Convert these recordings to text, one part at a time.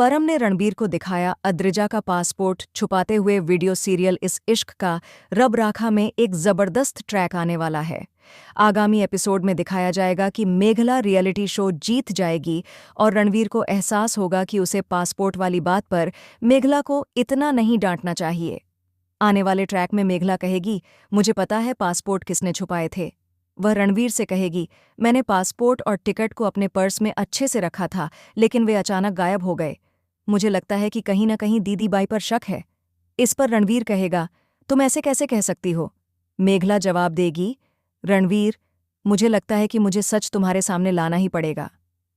परम ने रणबीर को दिखाया अद्रिजा का पासपोर्ट छुपाते हुए वीडियो सीरियल इस इश्क का रब राखा में एक जबरदस्त ट्रैक आने वाला है। आगामी एपिसोड में दिखाया जाएगा कि मेघला रियलिटी शो जीत जाएगी और रणवीर को एहसास होगा कि उसे पासपोर्ट वाली बात पर मेघला को इतना नहीं डांटना चाहिए। आने वाले ट्रैक में मेघला कहेगी, मुझे पता है पासपोर्ट किसने छुपाए थे। वह रणवीर से कहेगी, मैंने पासपोर्ट और टिकट को अपने पर्स में अच्छे से रखा था, लेकिन वे अचानक गायब हो गए। मुझे लगता है कि कहीं न कहीं दीदी बाई पर शक है। इस पर रणवीर कहेगा, तुम ऐसे कैसे कह सकती हो? मेघला जवाब देगी, रणवीर, मुझे लगता है कि मुझे सच तुम्हारे सामने लाना ही पड़ेगा।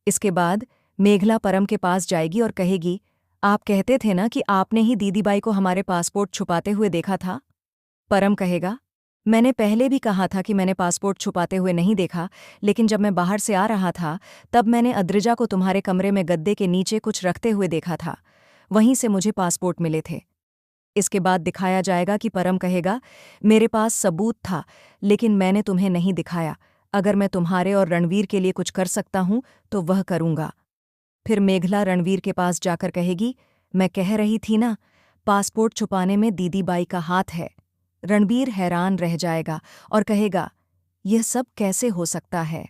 इसके बाद मेघला परम के पास जाएगी और कहेगी, आप कहते थे ना कि आपने ही दीदीबाई को हमारे पासपोर्ट छुपाते हुए देखा था? परम कहेगा, मैंने पहले भी कहा था कि मैंने पासपोर्ट छुपाते हुए नहीं देखा, लेकिन जब मैं बाहर से आ रहा था तब मैंने अद्रिजा को तुम्हारे कमरे में गद्दे के नीचे कुछ रखते हुए देखा था। वहीं से मुझे पासपोर्ट मिले थे। इसके बाद दिखाया जाएगा कि परम कहेगा, मेरे पास सबूत था, लेकिन मैंने तुम्हें नहीं दिखाया। अगर मैं तुम्हारे और रणवीर के लिए कुछ कर सकता हूं तो वह करूंगा। फिर मेघला रणवीर के पास जाकर कहेगी, मैं कह रही थी ना, पासपोर्ट छुपाने में दीदीबाई का हाथ है। रणबीर हैरान रह जाएगा और कहेगा, यह सब कैसे हो सकता है?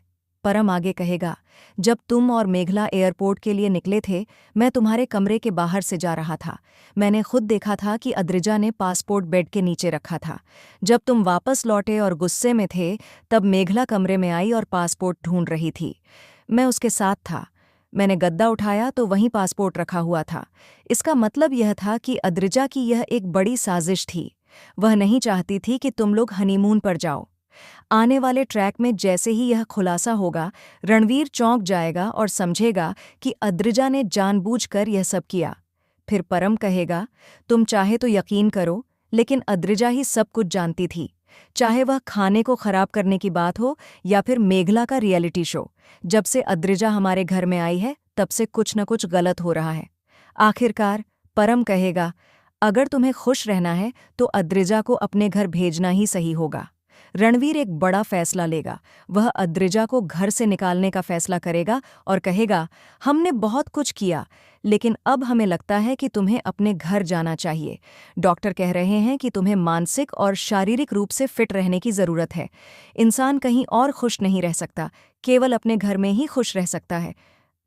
परम आगे कहेगा, जब तुम और मेघला एयरपोर्ट के लिए निकले थे, मैं तुम्हारे कमरे के बाहर से जा रहा था। मैंने खुद देखा था कि अद्रिजा ने पासपोर्ट बेड के नीचे रखा था। जब तुम वापस लौटे और गुस्से में थे, तब मेघला कमरे में आई और पासपोर्ट ढूंढ रही थी। मैं उसके साथ था। मैंने गद्दा उठाया तो वहीं पासपोर्ट रखा हुआ था। इसका मतलब यह था कि अद्रिजा की यह एक बड़ी साजिश थी। वह नहीं चाहती थी कि तुम लोग हनीमून पर जाओ। आने वाले ट्रैक में जैसे ही यह खुलासा होगा, रणवीर चौंक जाएगा और समझेगा कि अद्रिजा ने जानबूझकर यह सब किया। फिर परम कहेगा, तुम चाहे तो यकीन करो, लेकिन अद्रिजा ही सब कुछ जानती थी। चाहे वह खाने को खराब करने की बात हो या फिर मेघला का रियलिटी शो। जब से अद्रिजा हमारे घर में आई है, तब से कुछ न कुछ गलत हो रहा है। आखिरकार परम कहेगा, अगर तुम्हें खुश रहना है तो अद्रिजा को अपने घर भेजना ही सही होगा। रणवीर एक बड़ा फैसला लेगा। वह अद्रिजा को घर से निकालने का फैसला करेगा और कहेगा, हमने बहुत कुछ किया, लेकिन अब हमें लगता है कि तुम्हें अपने घर जाना चाहिए। डॉक्टर कह रहे हैं कि तुम्हें मानसिक और शारीरिक रूप से फिट रहने की ज़रूरत है। इंसान कहीं और खुश नहीं रह सकता, केवल अपने घर में ही खुश रह सकता है।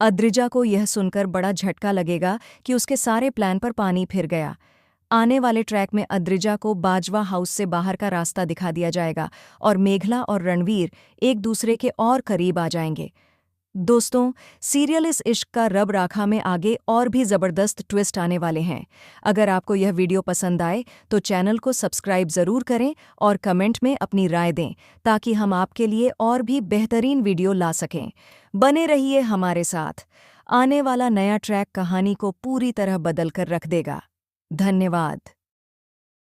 अद्रिजा को यह सुनकर बड़ा झटका लगेगा कि उसके सारे प्लान पर पानी फिर गया। आने वाले ट्रैक में अद्रिजा को बाजवा हाउस से बाहर का रास्ता दिखा दिया जाएगा और मेघला और रणवीर एक दूसरे के और करीब आ जाएंगे। दोस्तों, सीरियल इस इश्क का रब राखा में आगे और भी ज़बरदस्त ट्विस्ट आने वाले हैं। अगर आपको यह वीडियो पसंद आए तो चैनल को सब्सक्राइब ज़रूर करें और कमेंट में अपनी राय दें, ताकि हम आपके लिए और भी बेहतरीन वीडियो ला सकें। बने रहिए हमारे साथ। आने वाला नया ट्रैक कहानी को पूरी तरह बदल कर रख देगा। धन्यवाद।